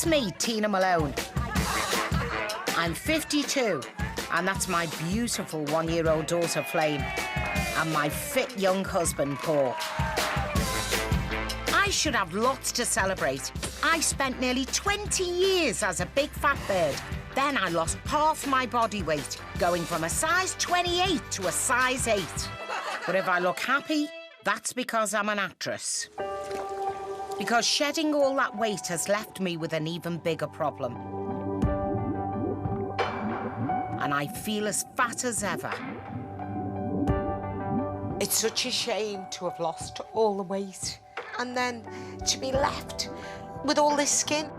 That's me, Tina Malone. I'm 52, and that's my beautiful one-year-old daughter, Flame, and my fit young husband, Paul. I should have lots to celebrate. I spent nearly 20 years as a big fat bird. Then I lost half my body weight, going from a size 28 to a size 8. But if I look happy, that's because I'm an actress. Because shedding all that weight has left me with an even bigger problem. And I feel as fat as ever. It's such a shame to have lost all the weight and then to be left with all this skin.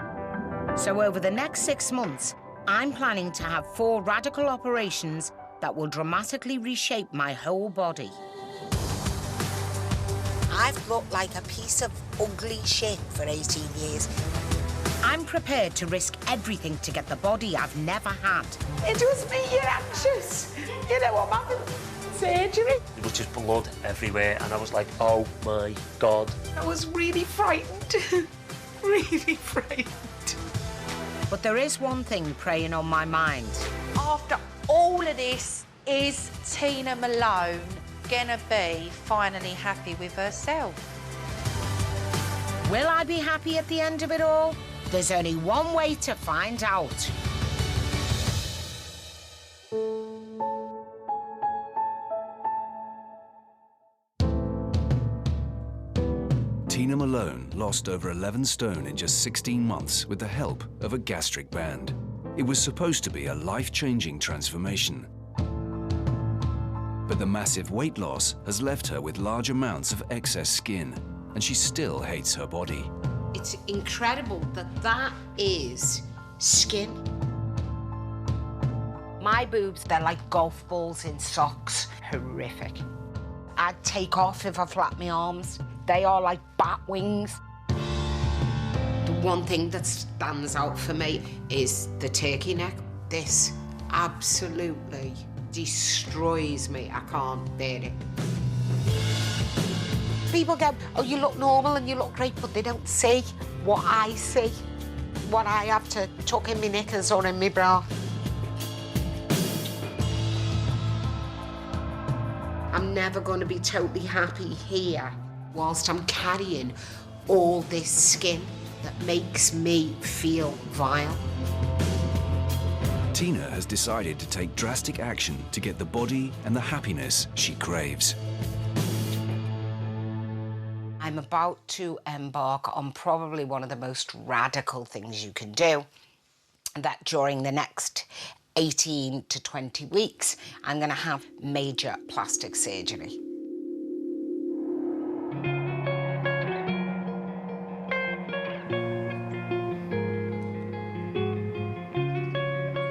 So over the next 6 months, I'm planning to have 4 radical operations that will dramatically reshape my whole body. I've looked like a piece of ugly shit for 18 years. I'm prepared to risk everything to get the body I've never had. It was me, you're anxious. You know what happened? Surgery. There was just blood everywhere, and I was like, oh my God. I was really frightened. Really frightened. But there is one thing preying on my mind. After all of this, is Tina Malone gonna be finally happy with herself? Will I be happy at the end of it all? There's only one way to find out. Tina Malone lost over 11 stone in just 16 months with the help of a gastric band. It was supposed to be a life-changing transformation. But the massive weight loss has left her with large amounts of excess skin, and she still hates her body. It's incredible that that is skin. My boobs, they're like golf balls in socks. Horrific. I'd take off if I flapped my arms. They are like bat wings. The one thing that stands out for me is the turkey neck. This absolutely destroys me. I can't bear it. People go, oh, you look normal and you look great, but they don't see what I see, what I have to tuck in my knickers or in my bra. I'm never going to be totally happy here whilst I'm carrying all this skin that makes me feel vile. Tina has decided to take drastic action to get the body and the happiness she craves. I'm about to embark on probably one of the most radical things you can do, that during the next 18 to 20 weeks, I'm going to have major plastic surgery.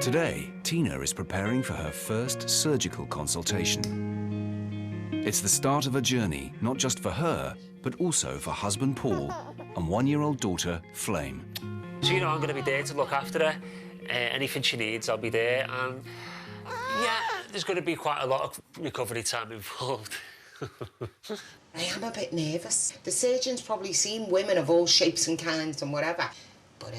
Today, Tina is preparing for her first surgical consultation. It's the start of a journey, not just for her, but also for husband Paul and one-year-old daughter Flame. So, you know, I'm going to be there to look after her. Anything she needs, I'll be there. And, yeah, there's going to be quite a lot of recovery time involved. I am a bit nervous. The surgeon's probably seen women of all shapes and kinds and whatever. But,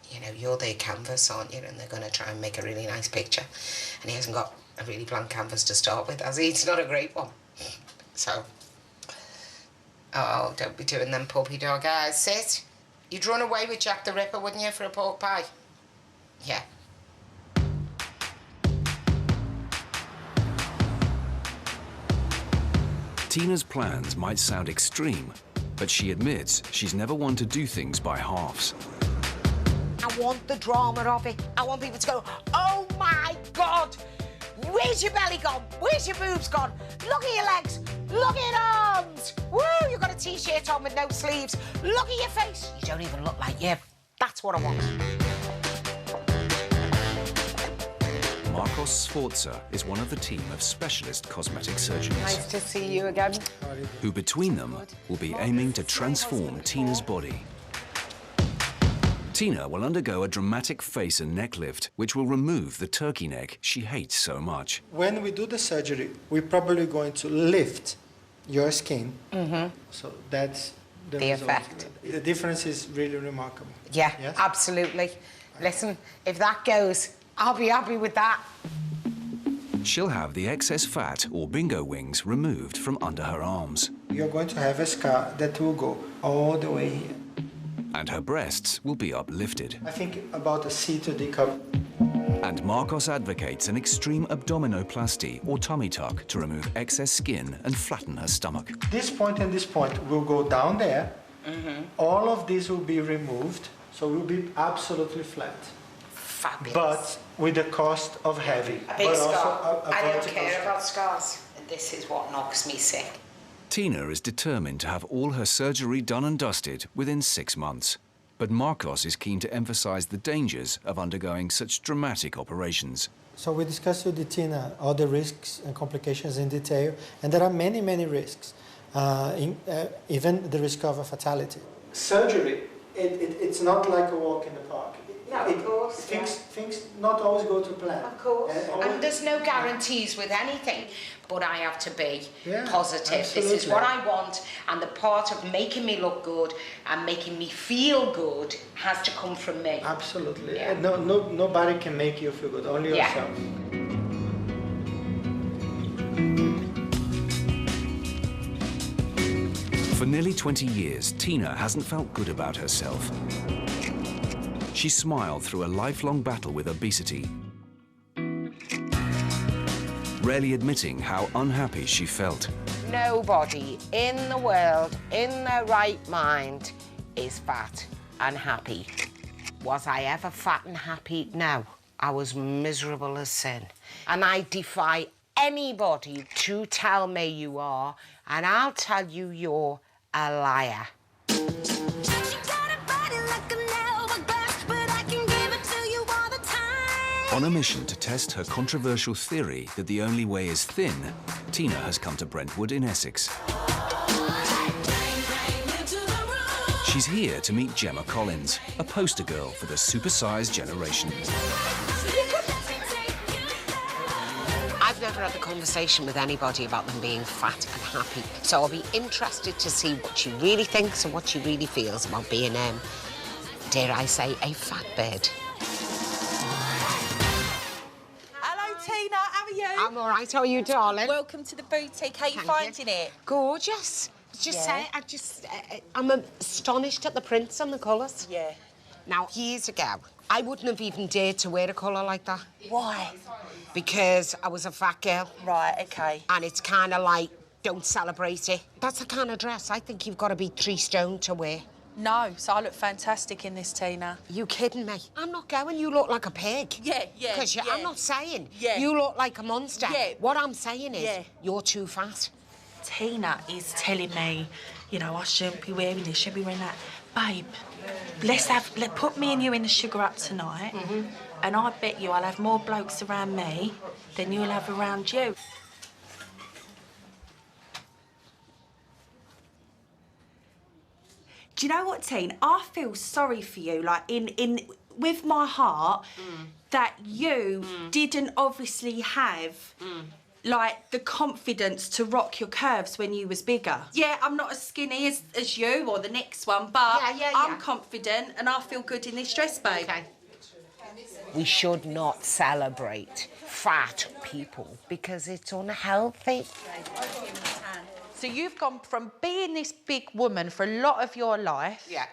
you know, you're their canvas, aren't you? And they're going to try and make a really nice picture. And he hasn't got a really blank canvas to start with, has he? It's not a great one. So, oh, don't be doing them puppy dog eyes. Sit. You'd run away with Jack the Ripper, wouldn't you, for a pork pie? Yeah. Tina's plans might sound extreme, but she admits she's never one to do things by halves. I want the drama of it. I want people to go, oh my God, where's your belly gone? Where's your boobs gone? Look at your legs. Look at your arms. Woo, you've got a T-shirt on with no sleeves. Look at your face. You don't even look like you. That's what I want. Marcos Sforza is one of the team of specialist cosmetic surgeons. Nice to see you again. Who between them will be aiming to transform Tina's body. Tina will undergo a dramatic face and neck lift, which will remove the turkey neck she hates so much. When we do the surgery, we're probably going to lift your skin. So that's the effect. The difference is really remarkable. Yeah, yes? absolutely. Listen, if that goes, I'll be happy with that. She'll have the excess fat or bingo wings removed from under her arms. You're going to have a scar that will go all the way here. And her breasts will be uplifted. I think about a C to D cup. And Marcos advocates an extreme abdominoplasty or tummy tuck to remove excess skin and flatten her stomach. This point and this point will go down there. All of these will be removed, so we'll be absolutely flat. Fabulous. But with the cost of heavy. A big but also scar. a I don't vertical care scar. about scars. This is what knocks me sick. Tina is determined to have all her surgery done and dusted within 6 months. But Marcos is keen to emphasize the dangers of undergoing such dramatic operations. So we discussed with Tina all the risks and complications in detail, and there are many, many risks, even the risk of a fatality. Surgery, it's not like a walk in the park. No, of course. Things not always go to plan. Of course. And there's no guarantees with anything, but I have to be positive. Absolutely. This is what I want, and the part of making me look good and making me feel good has to come from me. Absolutely. Yeah. Nobody can make you feel good, only yourself. For nearly 20 years, Tina hasn't felt good about herself. She smiled through a lifelong battle with obesity, rarely admitting how unhappy she felt. Nobody in the world in their right mind is fat and happy. Was I ever fat and happy? No. I was miserable as sin. And I defy anybody to tell me you are, and I'll tell you you're a liar. On a mission to test her controversial theory that the only way is thin, Tina has come to Brentwood in Essex. She's here to meet Gemma Collins, a poster girl for the supersized generation. I've never had a conversation with anybody about them being fat and happy, so I'll be interested to see what she really thinks and what she really feels about being, dare I say, a fat bird. Tina, how are you? I'm all right. How are you, darling? Welcome to the boutique. How are you finding it? Gorgeous. I'm astonished at the prints and the colours. Yeah. Now, years ago, I wouldn't have even dared to wear a colour like that. Why? Because I was a fat girl. Right, OK. And it's kind of like, don't celebrate it. That's the kind of dress I think you've got to be 3 stone to wear. No, so I look fantastic in this, Tina. You kidding me? I'm not going. You look like a pig. Yeah. Because I'm not saying you look like a monster. Yeah. What I'm saying is you're too fat. Tina is telling me, you know, I shouldn't be wearing this, shouldn't be wearing that. Babe, let's put me and you in the Sugar Up tonight, and I bet you I'll have more blokes around me than you'll have around you. Do you know what, Tina? I feel sorry for you, like, with my heart, that you didn't obviously have, like, the confidence to rock your curves when you was bigger. Yeah, I'm not as skinny as you or the next one, but I'm confident and I feel good in this dress, babe. Okay. We should not celebrate fat people because it's unhealthy. So you've gone from being this big woman for a lot of your life. Yeah.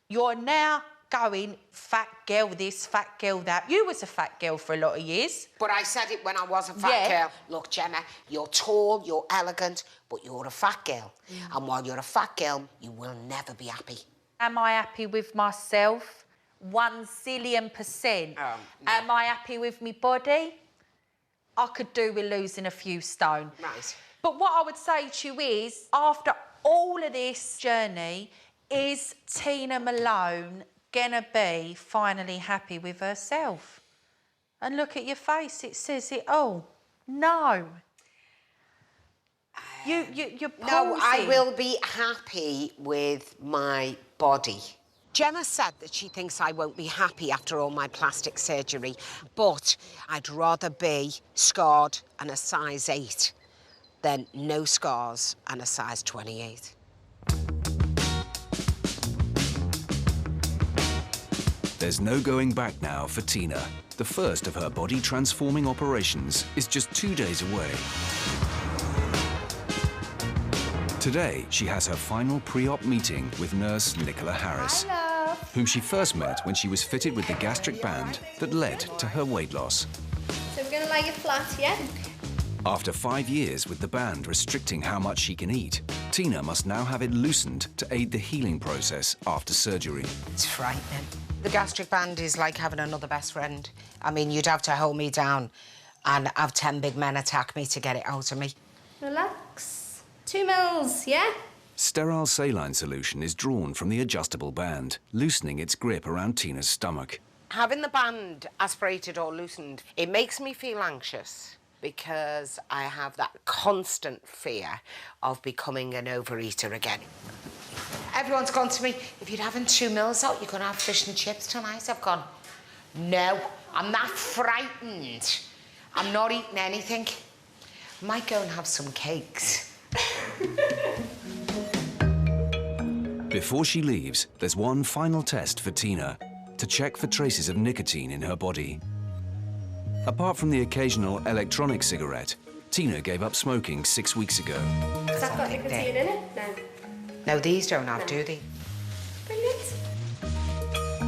You're now going fat girl this, fat girl that. You was a fat girl for a lot of years. But I said it when I was a fat girl. Look, Gemma, you're tall, you're elegant, but you're a fat girl. And while you're a fat girl, you will never be happy. Am I happy with myself? 1 zillion%. No. Am I happy with my body? I could do with losing a few stone. Right. But what I would say to you is, after all of this journey, is Tina Malone gonna be finally happy with herself? And look at your face, it says it all. No. You're pausing. No, I will be happy with my body. Gemma said that she thinks I won't be happy after all my plastic surgery, but I'd rather be scarred and a size 8 than no scars and a size 28. There's no going back now for Tina. The first of her body-transforming operations is just 2 days away. Today, she has her final pre-op meeting with nurse Nicola Harris, whom she first met when she was fitted with the gastric band that led to her weight loss. So we're going to lay you flat, yeah? After 5 years with the band restricting how much she can eat, Tina must now have it loosened to aid the healing process after surgery. It's frightening. The gastric band is like having another best friend. I mean, you'd have to hold me down and have 10 big men attack me to get it out of me. Relax. 2 mils, yeah? Sterile saline solution is drawn from the adjustable band, loosening its grip around Tina's stomach. Having the band aspirated or loosened, it makes me feel anxious because I have that constant fear of becoming an overeater again. Everyone's gone to me, if you're having 2 mils out, you're going to have fish and chips tonight. I've gone, no, I'm not frightened. I'm not eating anything. I might go and have some cakes. Before she leaves, there's one final test for Tina to check for traces of nicotine in her body. Apart from the occasional electronic cigarette, Tina gave up smoking 6 weeks ago. Has that got nicotine in it? No. No, these don't have, do they? Brilliant.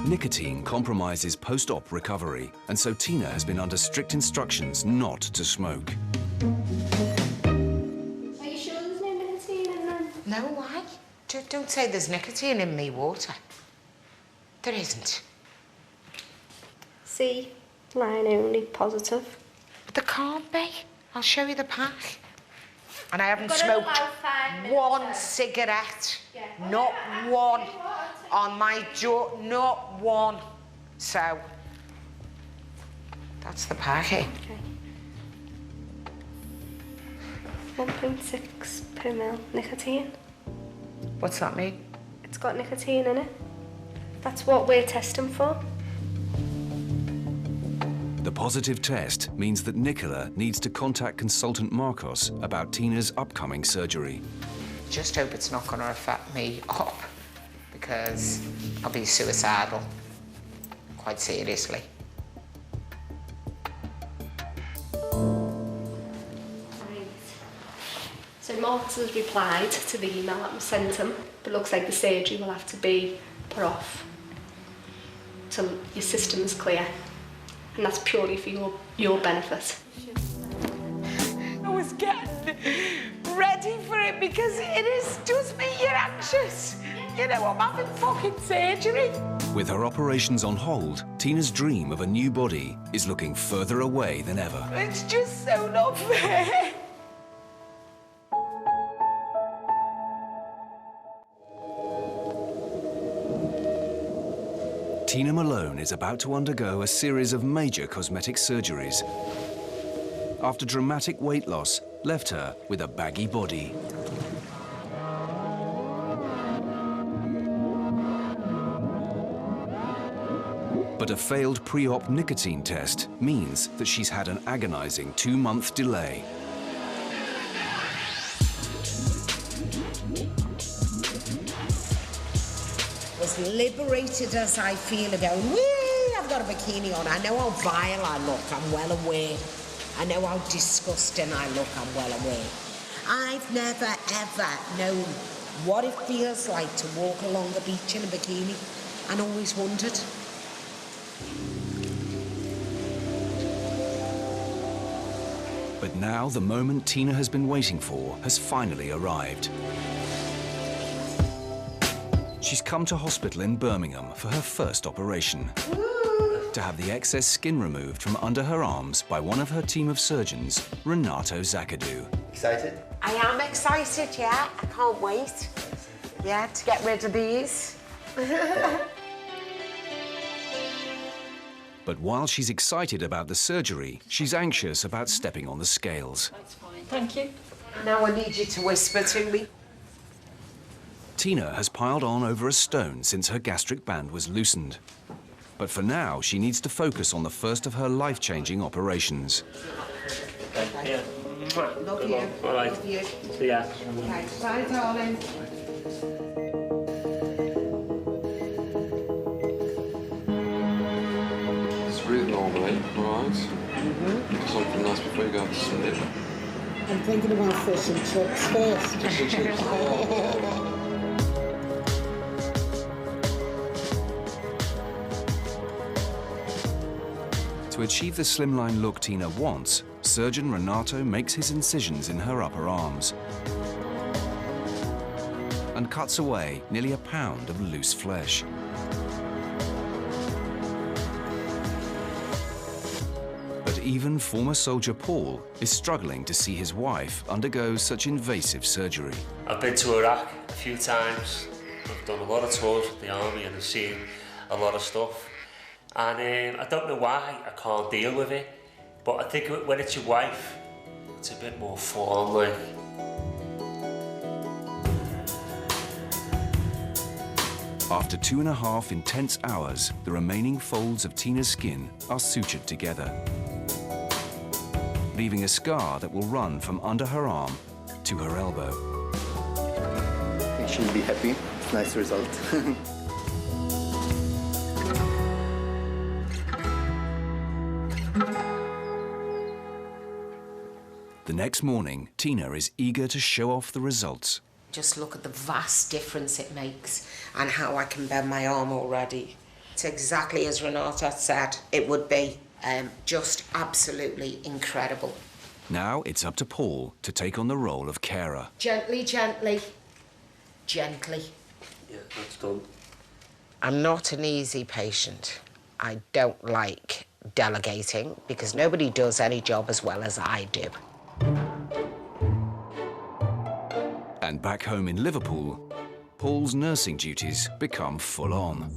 Nicotine compromises post-op recovery, and so Tina has been under strict instructions not to smoke. Are you sure there's no nicotine in them? No, why? Don't say there's nicotine in me water. There isn't. C, line only, positive. But there can't be. I'll show you the pack. And I haven't Got smoked about 5 minutes one left. cigarette. Yeah. Not one. On my jaw, not one. So, that's the packet. Okay. 1.6 per mil nicotine. What's that mean? It's got nicotine in it. That's what we're testing for. The positive test means that Nicola needs to contact consultant Marcos about Tina's upcoming surgery. Just hope it's not going to affect me up, because I'll be suicidal, quite seriously. Right. So Marcus has replied to the email that was sent him, but looks like the surgery will have to be put off till your system's clear. And that's purely for your benefit. I was getting ready for it because does make you anxious. You know, I'm having fucking surgery. With her operations on hold, Tina's dream of a new body is looking further away than ever. It's just so not fair. Tina Malone is about to undergo a series of major cosmetic surgeries after dramatic weight loss left her with a baggy body. But a failed pre-op nicotine test means that she's had an agonizing 2-month delay. As liberated as I feel of going, whee, I've got a bikini on. I know how vile I look, I'm well aware. I know how disgusting I look, I'm well aware. I've never, ever known what it feels like to walk along the beach in a bikini, and always wondered. But now the moment Tina has been waiting for has finally arrived. She's come to hospital in Birmingham for her first operation. To have the excess skin removed from under her arms by one of her team of surgeons, Renato Zakadou. Excited? I am excited, yeah. I can't wait. Yeah, to get rid of these. But while she's excited about the surgery, she's anxious about stepping on the scales. That's fine. Thank you. Now I need you to whisper to me. Tina has piled on over a stone since her gastric band was loosened. But for now, she needs to focus on the first of her life-changing operations. Yeah. Love you. All right. Love you. See ya. Okay. Bye, darling. All right. Something nice before you go out to sleep. I'm thinking about fish and chips first. Fish and chips. To achieve the slimline look Tina wants, surgeon Renato makes his incisions in her upper arms and cuts away nearly a pound of loose flesh. But even former soldier Paul is struggling to see his wife undergo such invasive surgery. I've been to Iraq a few times. I've done a lot of tours with the army and I've seen a lot of stuff. And I don't know why I can't deal with it, but I think when it's your wife, it's a bit more full-on, like. After 2.5 intense hours, the remaining folds of Tina's skin are sutured together, leaving a scar that will run from under her arm to her elbow. I think she'll be happy. It's a nice result. The next morning, Tina is eager to show off the results. Just look at the vast difference it makes and how I can bend my arm already. It's exactly as Renata said it would be. Just absolutely incredible. Now it's up to Paul to take on the role of carer. Gently, gently, gently. Yeah, that's done. I'm not an easy patient. I don't like delegating because nobody does any job as well as I do. And back home in Liverpool, Paul's nursing duties become full on.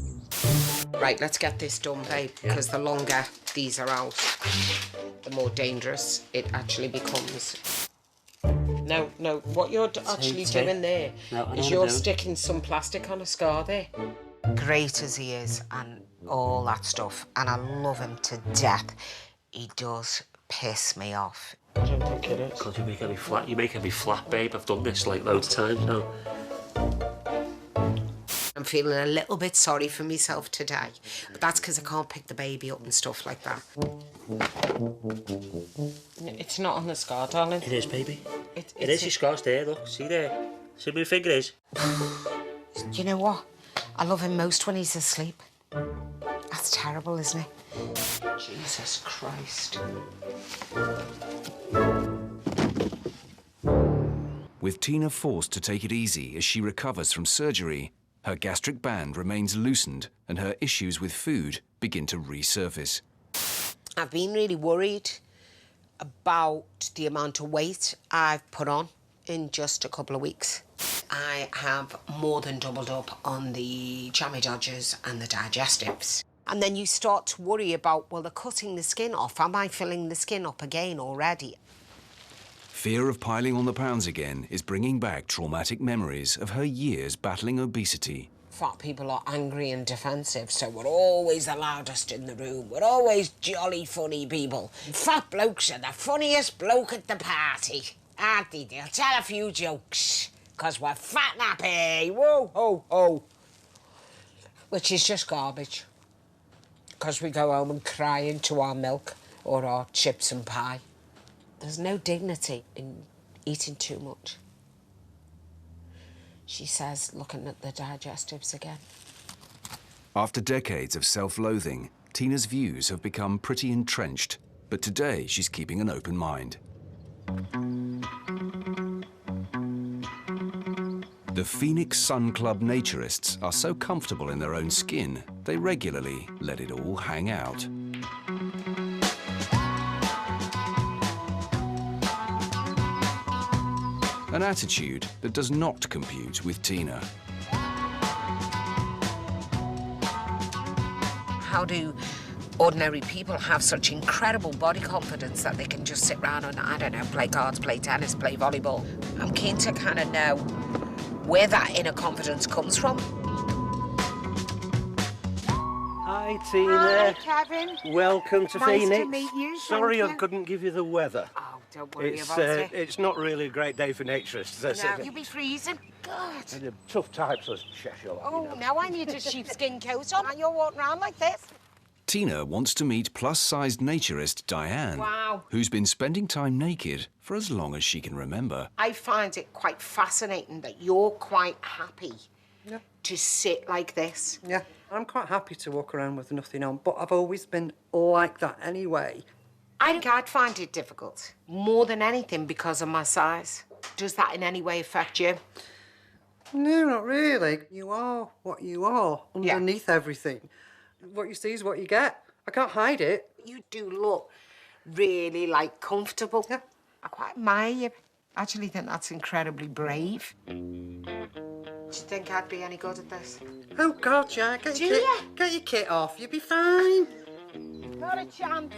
Right, let's get this done, babe, because the longer these are out, the more dangerous it actually becomes. No, what you're actually doing there is you're sticking some plastic on a scar there. Great as he is and all that stuff, and I love him to death, he does piss me off. I don't think it is. Because you making me flat. You're making me flat, babe. I've done this like loads of times now. I'm feeling a little bit sorry for myself today, but that's because I can't pick the baby up and stuff like that. It's not on the scar, darling. It is, baby. It is. Your scar's there, look. See there? See where my finger is? You know what? I love him most when he's asleep. That's terrible, isn't it? Jesus Christ. With Tina forced to take it easy as she recovers from surgery, her gastric band remains loosened and her issues with food begin to resurface. I've been really worried about the amount of weight I've put on in just a couple of weeks. I have more than doubled up on the jammy dodgers and the digestives. And then you start to worry about, well, they're cutting the skin off. Am I filling the skin up again already? Fear of piling on the pounds again is bringing back traumatic memories of her years battling obesity. Fat people are angry and defensive, so we're always the loudest in the room. We're always jolly funny people. Fat blokes are the funniest bloke at the party, aren't they? They'll tell a few jokes, 'cause we're fat and happy. Whoa, ho, ho. Which is just garbage, 'cause we go home and cry into our milk or our chips and pie. There's no dignity in eating too much. She says, looking at the digestives again. After decades of self-loathing, Tina's views have become pretty entrenched, but today she's keeping an open mind. The Phoenix Sun Club naturists are so comfortable in their own skin, they regularly let it all hang out. An attitude that does not compute with Tina. How do ordinary people have such incredible body confidence that they can just sit around and, I don't know, play cards, play tennis, play volleyball? I'm keen to kind of know where that inner confidence comes from. Hi, Tina. Hi, Kevin. Welcome to Nice Phoenix. to meet you. Sorry Thank I you. couldn't give you the weather. Oh, don't worry about it. It's not really a great day for naturists. No, you'll be freezing. God. They're tough types, those Cheshire. Oh, now I need a sheepskin coat on and you're walking around like this. Tina wants to meet plus-sized naturist Diane, Wow. who's been spending time naked for as long as she can remember. I find it quite fascinating that you're quite happy to sit like this. Yeah, I'm quite happy to walk around with nothing on, but I've always been like that anyway. I think I'd find it difficult, more than anything because of my size. Does that in any way affect you? No, not really. You are what you are underneath everything. What you see is what you get. I can't hide it. You do look really, like, comfortable. Yeah. I quite admire you. I actually think that's incredibly brave. Do you think I'd be any good at this? Oh, God, Jack, get your kit off. You'll be fine. Not a chance.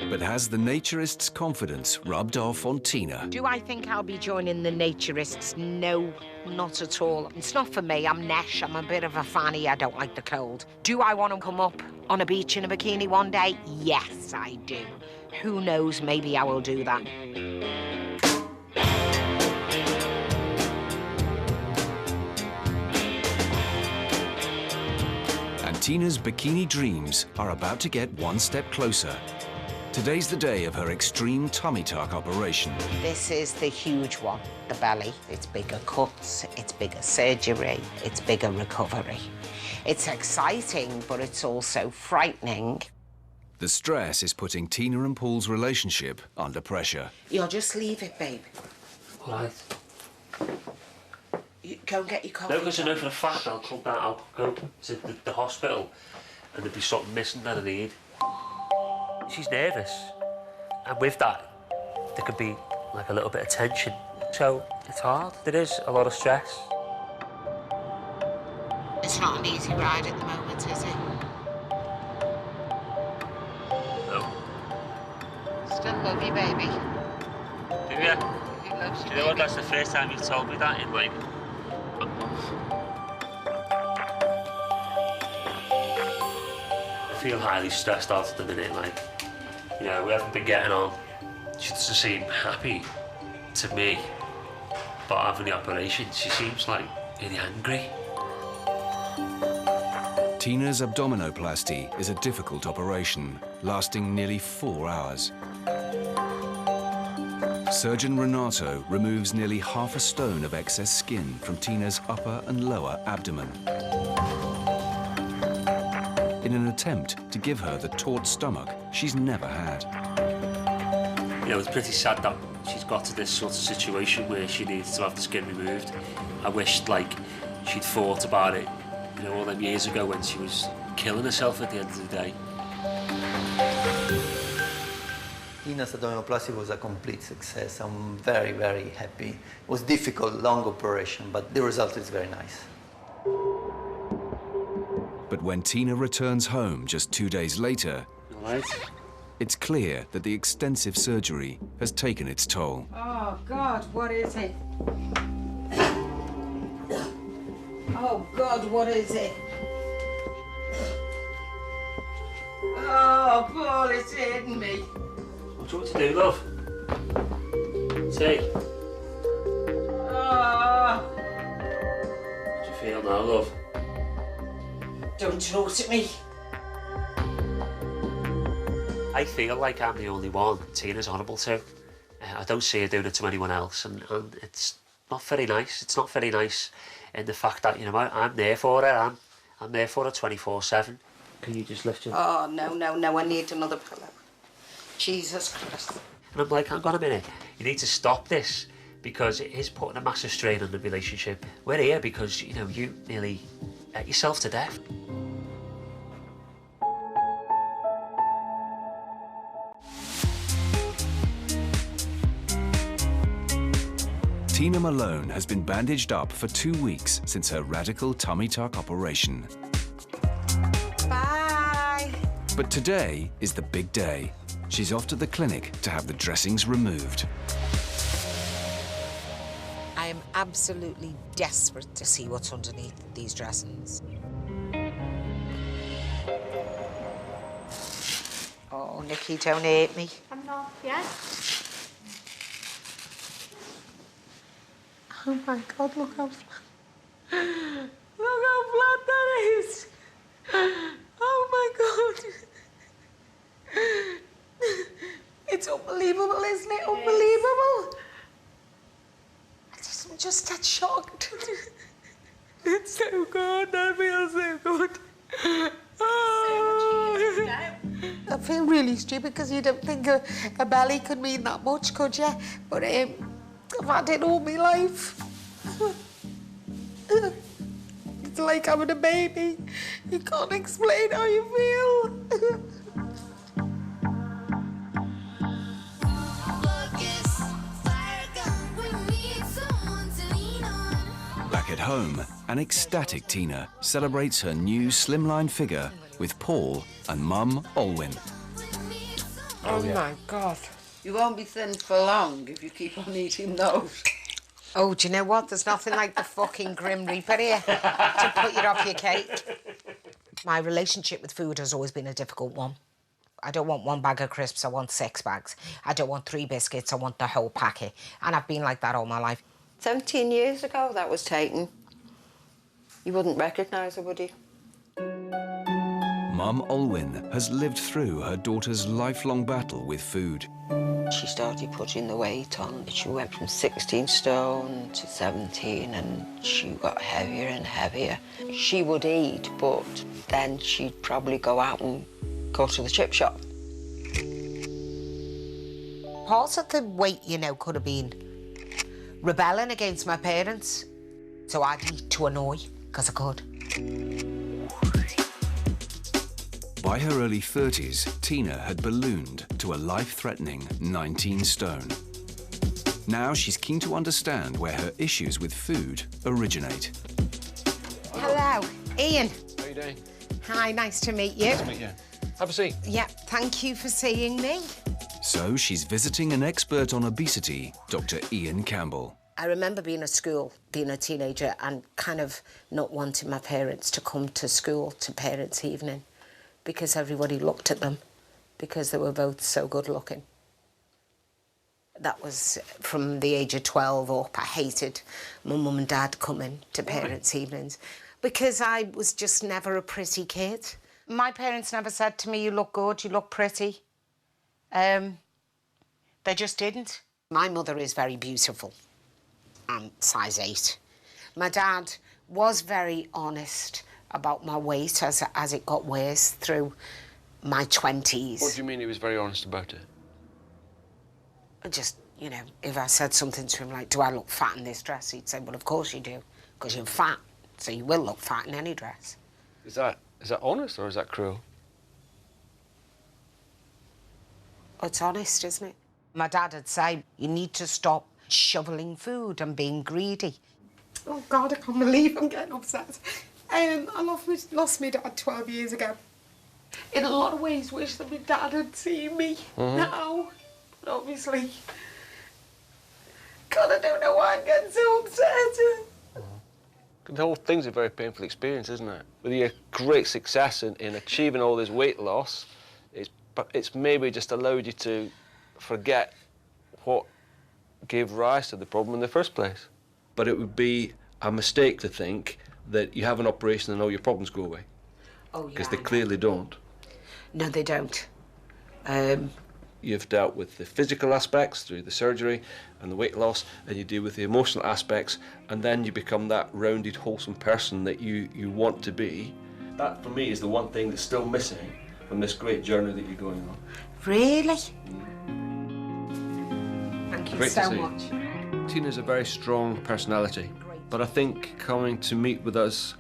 But has the naturist's confidence rubbed off on Tina? Do I think I'll be joining the naturists? No, not at all. It's not for me. I'm Nesh. I'm a bit of a fanny. I don't like the cold. Do I want to come up on a beach in a bikini one day? Yes, I do. Who knows? Maybe I will do that. And Tina's bikini dreams are about to get one step closer. Today's the day of her extreme tummy tuck operation. This is the huge one, the belly. It's bigger cuts, it's bigger surgery, it's bigger recovery. It's exciting, but it's also frightening. The stress is putting Tina and Paul's relationship under pressure. You'll just leave it, babe. All right. You go and get your coffee. No, because I know for a fact I'll come down, I'll go to the hospital and there'll be something missing that I need. She's nervous, and with that, there could be like a little bit of tension. So it's hard. There is a lot of stress. It's not an easy ride at the moment, is it? No. Still love you, baby. Do you? He loves you, Do you know what? baby. That's the first time you've told me that in like. I feel highly stressed out at the minute, like. You know, we haven't been getting on. She doesn't seem happy to me about having the operation. She seems like really angry. Tina's abdominoplasty is a difficult operation, lasting nearly 4 hours. Surgeon Renato removes nearly half a stone of excess skin from Tina's upper and lower abdomen in an attempt to give her the taut stomach she's never had. You know, it's pretty sad that she's got to this sort of situation where she needs to have the skin removed. I wished, like, she'd thought about it, you know, all them years ago when she was killing herself at the end of the day. Tina's abdominoplasty was a complete success. I'm very, very happy. It was difficult, long operation, but the result is very nice. But when Tina returns home just 2 days later, it's clear that the extensive surgery has taken its toll. Oh, God, what is it? Oh, God, what is it? Oh, Paul, it's hitting me. What do you want to do, love? Say. Oh. How do you feel now, love? Don't talk to me. I feel like I'm the only one Tina's honourable to. I don't see her doing it to anyone else, and it's not very nice. It's not very nice in the fact that, you know, I'm there for her. I'm there for her 24/7. Can you just lift your... Oh, no, I need another pillow. Jesus Christ. And I'm like, hang on a minute. You need to stop this because it is putting a massive strain on the relationship. We're here because, you know, you nearly ate yourself to death. Tina Malone has been bandaged up for 2 weeks since her radical tummy tuck operation. Bye. But today is the big day. She's off to the clinic to have the dressings removed. I am absolutely desperate to see what's underneath these dressings. Oh, Nikki, don't hurt me. I'm not, yeah? Oh my God, look how flat. Look how flat that is. Oh my God. just dead shocked. It's so good. That feels so good. Oh. I feel really stupid because you don't think a belly could mean that much, could you? But I've had it all my life. It's like having a baby. You can't explain how you feel. Back at home, an ecstatic Tina celebrates her new slimline figure with Paul and Mum Olwyn. Oh my God. You won't be thin for long if you keep on eating those. Oh, do you know what? There's nothing like the fucking Grim Reaper here to put you off your cake. My relationship with food has always been a difficult one. I don't want 1 bag of crisps, I want 6 bags. I don't want 3 biscuits, I want the whole packet. And I've been like that all my life. 17 years ago that was taken. You wouldn't recognise her, would you? Mum Olwyn has lived through her daughter's lifelong battle with food. She started putting the weight on. She went from 16 stone to 17 and she got heavier and heavier. She would eat, but then she'd probably go out and go to the chip shop. Part of the weight, you know, could have been rebelling against my parents. So I'd eat to annoy, because I could. By her early 30s, Tina had ballooned to a life-threatening 19 stone. Now she's keen to understand where her issues with food originate. Hello, Ian. How are you doing? Hi, nice to meet you. Nice to meet you. Have a seat. Yeah, thank you for seeing me. So she's visiting an expert on obesity, Dr. Ian Campbell. I remember being at school, being a teenager, and kind of not wanting my parents to come to school to parents' evening because everybody looked at them because they were both so good looking. That was from the age of 12 up. I hated my mum and dad coming to parents' evenings because I was just never a pretty kid. My parents never said to me, you look good, you look pretty. They just didn't. My mother is very beautiful. I'm size 8. My dad was very honest about my weight as it got worse through my 20s. What do you mean he was very honest about it? Just, you know, if I said something to him like, do I look fat in this dress? He'd say, well, of course you do, because you're fat, so you will look fat in any dress. Is that honest or is that cruel? It's honest, isn't it? My dad would say, you need to stop shoveling food and being greedy. Oh, God, I can't believe I'm getting upset. I lost my dad 12 years ago. In a lot of ways, wish that my dad had seen me now. But obviously, God, I don't know why I'm getting so upset. The whole thing's a very painful experience, isn't it? With your great success in achieving all this weight loss, it's maybe just allowed you to forget what gave rise to the problem in the first place. But it would be a mistake to think that you have an operation and all your problems go away. Oh, yeah. Because they clearly don't. No, they don't. You've dealt with the physical aspects through the surgery and the weight loss, and you deal with the emotional aspects, and then you become that rounded, wholesome person that you want to be. That, for me, is the one thing that's still missing from this great journey that you're going on. Really? Thank you Great so to see. much. Tina's a very strong personality, but I think coming to meet with us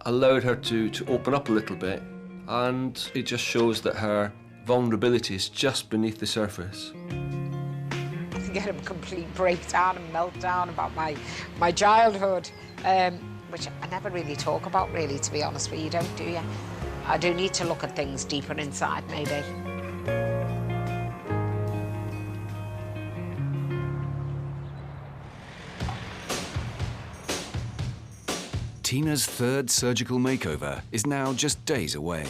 allowed her to open up a little bit, and it just shows that her vulnerability is just beneath the surface. I get a complete breakdown and meltdown about my childhood, which I never really talk about, really, to be honest with you, don't, do you? I do need to look at things deeper inside, maybe. Tina's 3rd surgical makeover is now just days away.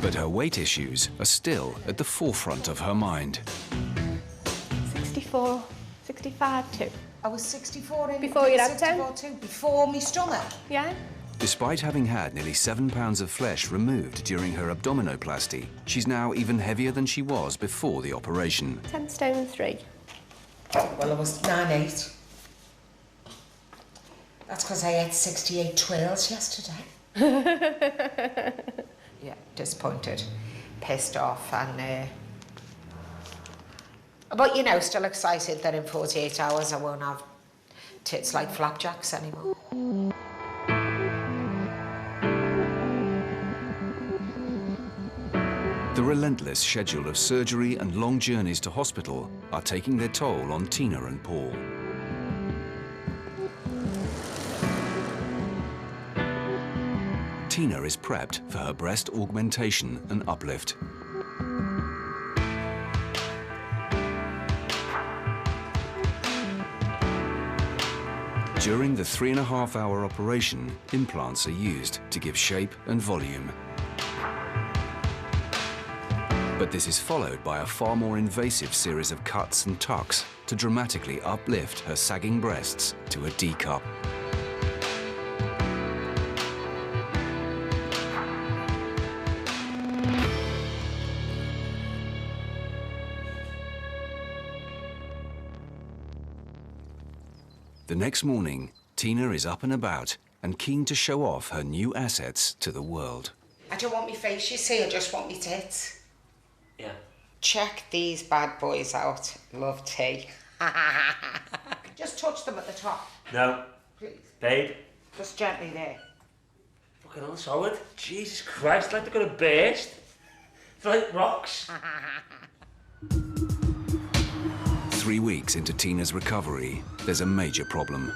But her weight issues are still at the forefront of her mind. 64, 65 too. I was 64 in... Before you had 64 too, before my stomach. Yeah. Despite having had nearly 7 pounds of flesh removed during her abdominoplasty, she's now even heavier than she was before the operation. 10 stone 3. Well, I was 9'8". That's because I ate 68 twirls yesterday. Yeah, disappointed, pissed off, and but you know, still excited that in 48 hours I won't have tits like flapjacks anymore. The relentless schedule of surgery and long journeys to hospital are taking their toll on Tina and Paul. Tina is prepped for her breast augmentation and uplift. During the 3.5-hour operation, implants are used to give shape and volume. But this is followed by a far more invasive series of cuts and tucks to dramatically uplift her sagging breasts to a D cup. The next morning, Tina is up and about and keen to show off her new assets to the world. I don't want my face, you see, I just want my tits. Yeah. Check these bad boys out. Love tea. Just touch them at the top. No. Please. Babe. Just gently there. Fucking hell, solid. Jesus Christ, like they're gonna burst. They're like rocks. 3 weeks into Tina's recovery, there's a major problem.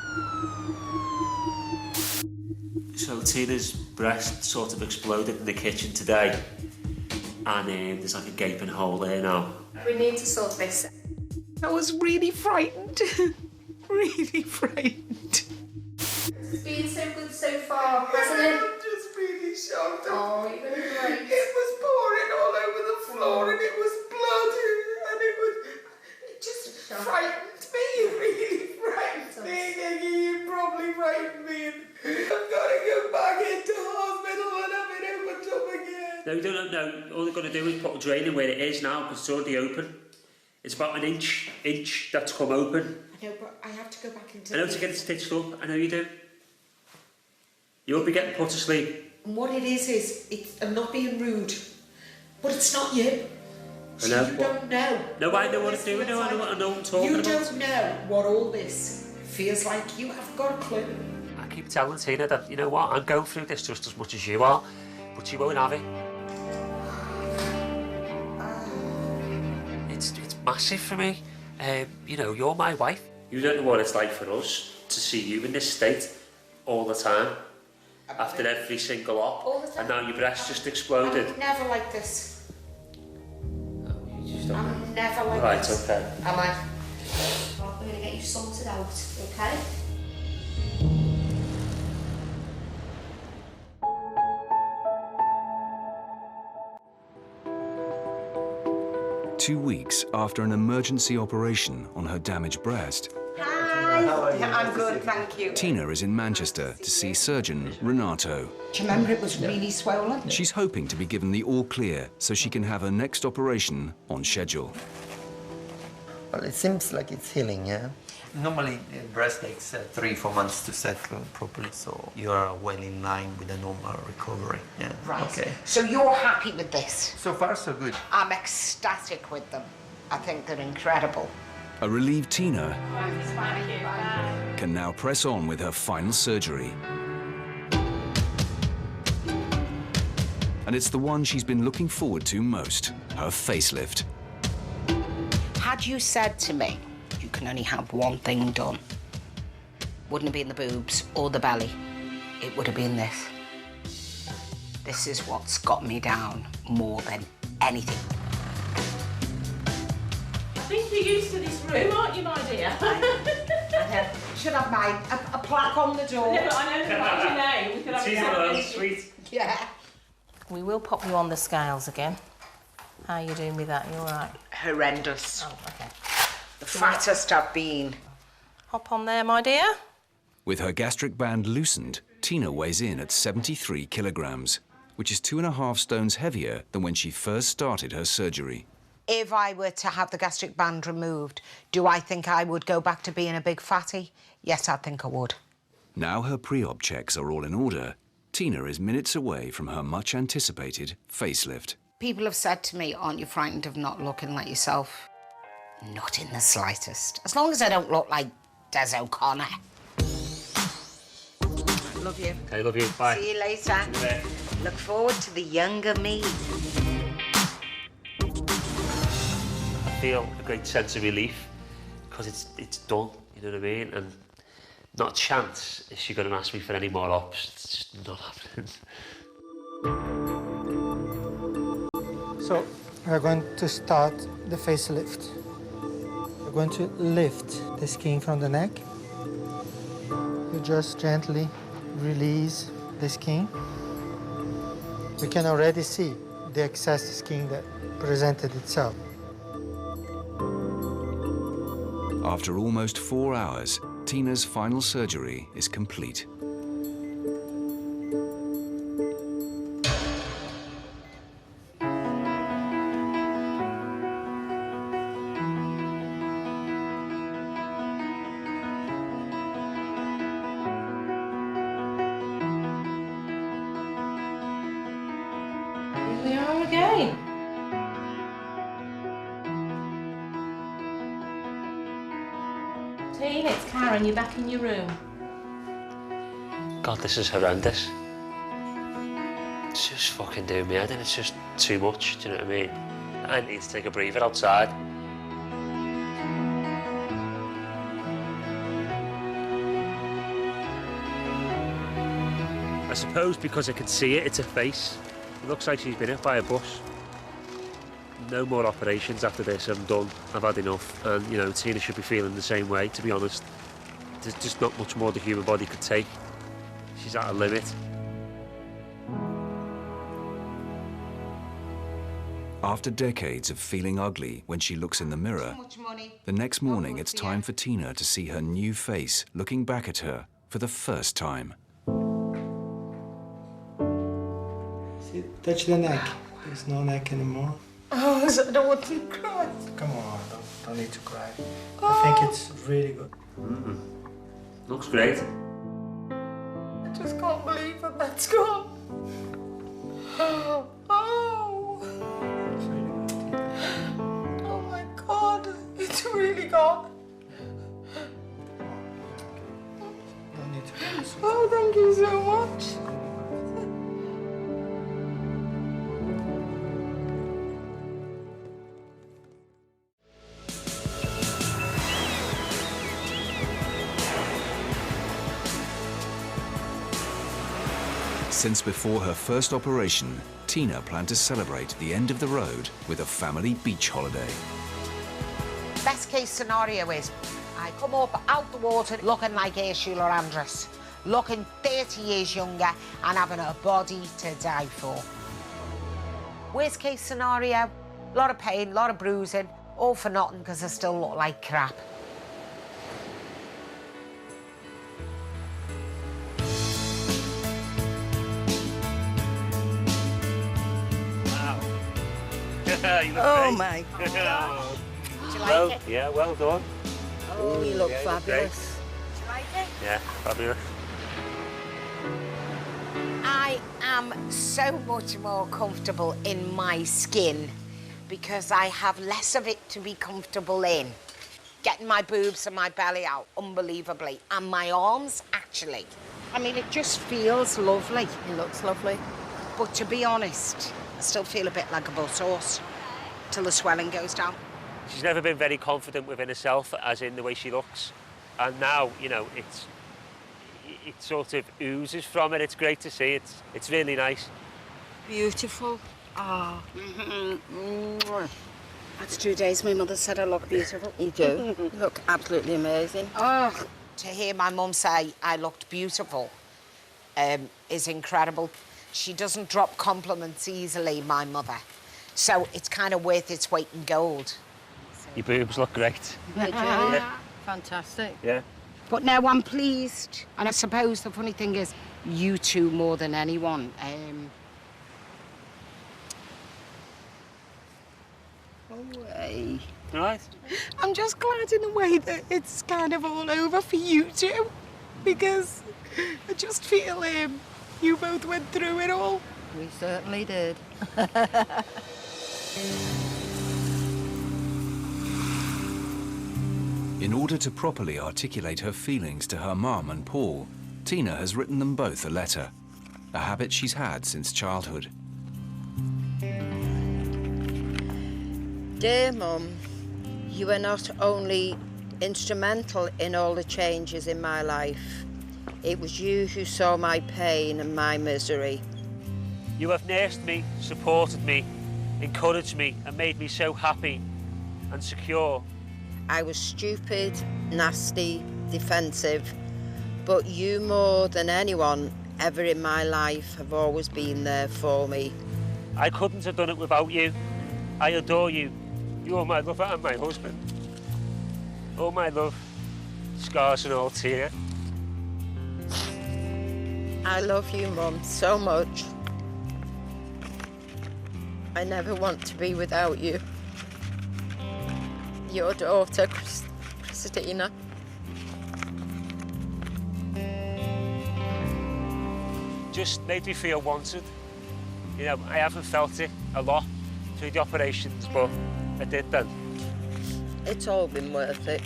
So Tina's breast sort of exploded in the kitchen today. And there's like a gaping hole there now. We need to sort this. I was really frightened. Really frightened. It's been so good so far, hasn't it? I'm just really shocked. Oh, you're going to be great. It was pouring all over the floor and it was blood and it just frightened me. It really frightened me. You probably frightened me. And I've got to go back into hospital and have it opened up again. No, you don't know. All they're going to do is put a drain in where it is now because it's already open. It's about an inch that's come open. I know, but I have to go back into I know to get it stitched up. I know you do. You'll be getting put to sleep. And what it is I'm not being rude, but it's not you. I know. You don't know. No, I know what I'm doing. I know what I'm talking You about. don't know what all this feels like. You haven't got a clue. I keep telling Tina that, you know what, I'm going through this just as much as you are, but she won't have it. It's massive for me. You know, you're my wife. You don't know what it's like for us to see you in this state all the time. After every single op. All the time. And now your breast just exploded. I'm never like this. You just don't know. I'm never like Right, this. okay. Am I? Right, we're going to get you sorted out, okay? – 2 weeks after an emergency operation on her damaged breast, Hi. How are you? I'm good, thank you. Tina is in Manchester to see surgeon Renato. Do you remember it was really swollen? She's hoping to be given the all clear so she can have her next operation on schedule. Well, it seems like it's healing, yeah? Normally, the breast takes 3-4 months to settle properly, so you are well in line with a normal recovery, yeah? Right. Okay. So you're happy with this? So far, so good. I'm ecstatic with them. I think they're incredible. A relieved Tina can now press on with her final surgery. And it's the one she's been looking forward to most, her facelift. Had you said to me, you can only have one thing done, wouldn't have been the boobs or the belly, it would have been this. This is what's got me down more than anything. I think you're used to this room, aren't you, my dear? I should have made a plaque on the door. No, I know that's your name. We could have Tina, sweet. Yeah. We will pop you on the scales again. How are you doing with that? You all right? Horrendous. Oh, okay. The fattest I've been. Hop on there, my dear. With her gastric band loosened, Tina weighs in at 73 kilograms, which is 2.5 stones heavier than when she first started her surgery. If I were to have the gastric band removed, do I think I would go back to being a big fatty? Yes, I think I would. Now her pre-op checks are all in order, Tina is minutes away from her much-anticipated facelift. People have said to me, aren't you frightened of not looking like yourself? Not in the slightest. As long as I don't look like Des O'Connor. Love you. I love you. Bye. See you later. Look forward to the younger me. I feel a great sense of relief because it's done, you know what I mean? And not a chance is she going to ask me for any more ops. It's just not happening. So we're going to start the facelift. We're going to lift the skin from the neck. You just gently release the skin. We can already see the excess skin that presented itself. After almost 4 hours, Tina's final surgery is complete. Here we are again. Tina, it's Karen, you're back in your room. God, this is horrendous. It's just fucking doing me head in. It's just too much, do you know what I mean? I need to take a breather outside. I suppose because I can see it, it's a face. It looks like she's been hit by a bus. No more operations after this, I'm done. I've had enough. And, you know, Tina should be feeling the same way, to be honest. There's just not much more the human body could take. She's at a limit. After decades of feeling ugly when she looks in the mirror, the next morning it's time for Tina to see her new face looking back at her for the first time. See, touch the neck. There's no neck anymore. Oh, I don't want to cry. Come on, don't need to cry. I think it's really good. Looks great. I just can't believe that that's gone. Oh. Oh my God, it's really gone. Don't need to cry. Oh, thank you so much. Since before her first operation, Tina planned to celebrate the end of the road with a family beach holiday. Best case scenario is I come up out the water looking like Ursula Andress, looking 30 years younger and having a body to die for. Worst case scenario, a lot of pain, a lot of bruising, all for nothing because I still look like crap. You look Oh great. my God. Do you like Well, it? yeah, well done. Oh, you look Yeah, you look fabulous. Do you like it? Yeah, fabulous. I am so much more comfortable in my skin because I have less of it to be comfortable in. Getting my boobs and my belly out, unbelievably, and my arms, actually. I mean, it just feels lovely. It looks lovely. But to be honest, I still feel a bit like a bus horse till the swelling goes down. She's never been very confident within herself, as in the way she looks. And now, you know, it sort of oozes from it. It's great to see. It's really nice. Beautiful. Ah. That's 2 days my mother said I look beautiful. You do. You look absolutely amazing. Oh, to hear my mum say I looked beautiful is incredible. She doesn't drop compliments easily, my mother. So it's kind of worth its weight in gold. Your boobs look great. You do. Fantastic. Yeah. But now I'm pleased. And I suppose the funny thing is, you two more than anyone. away. All right? I'm just glad in a way that it's kind of all over for you two, because I just feel you both went through it all. We certainly did. In order to properly articulate her feelings to her mum and Paul, Tina has written them both a letter, a habit she's had since childhood. Dear Mum, you were not only instrumental in all the changes in my life, it was you who saw my pain and my misery. You have nursed me, supported me, encouraged me, and made me so happy and secure. I was stupid, nasty, defensive, but you more than anyone ever in my life have always been there for me. I couldn't have done it without you. I adore you. You are my lover and my husband. Oh, my love, scars and all, Tina. I love you, Mum, so much. I never want to be without you. Your daughter, Christina. Just made me feel wanted. You know, I haven't felt it a lot through the operations, but I did then. It's all been worth it.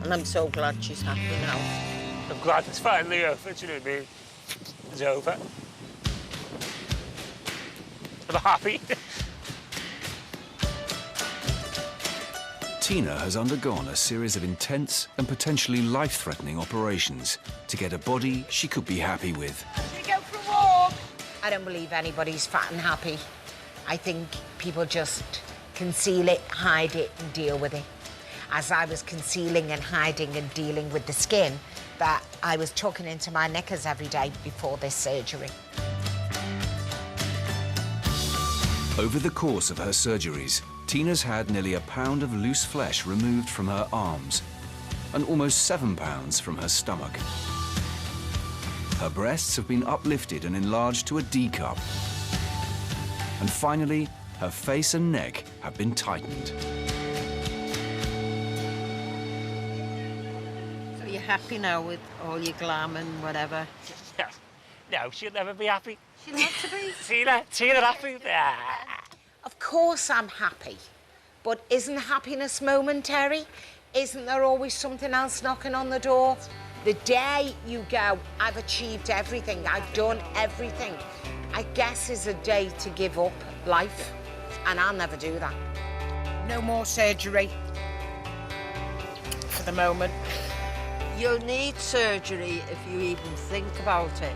And I'm so glad she's happy now. I'm glad it's finally over, do you know what I mean? It's over. I'm happy. Tina has undergone a series of intense and potentially life-threatening operations to get a body she could be happy with. Should we go for a walk? I don't believe anybody's fat and happy. I think people just conceal it, hide it, and deal with it. As I was concealing and hiding and dealing with the skin, that I was tucking into my knickers every day before this surgery. Over the course of her surgeries, Tina's had nearly a pound of loose flesh removed from her arms and almost 7 pounds from her stomach. Her breasts have been uplifted and enlarged to a D cup. And finally, her face and neck have been tightened. So you're happy now with all your glam and whatever? No, she'll never be happy. She'll have to be. Tina happy? Of course I'm happy, but isn't happiness momentary? Isn't there always something else knocking on the door? The day you go, I've achieved everything, I've done everything, I guess is a day to give up life, and I'll never do that. No more surgery for the moment. You'll need surgery if you even think about it.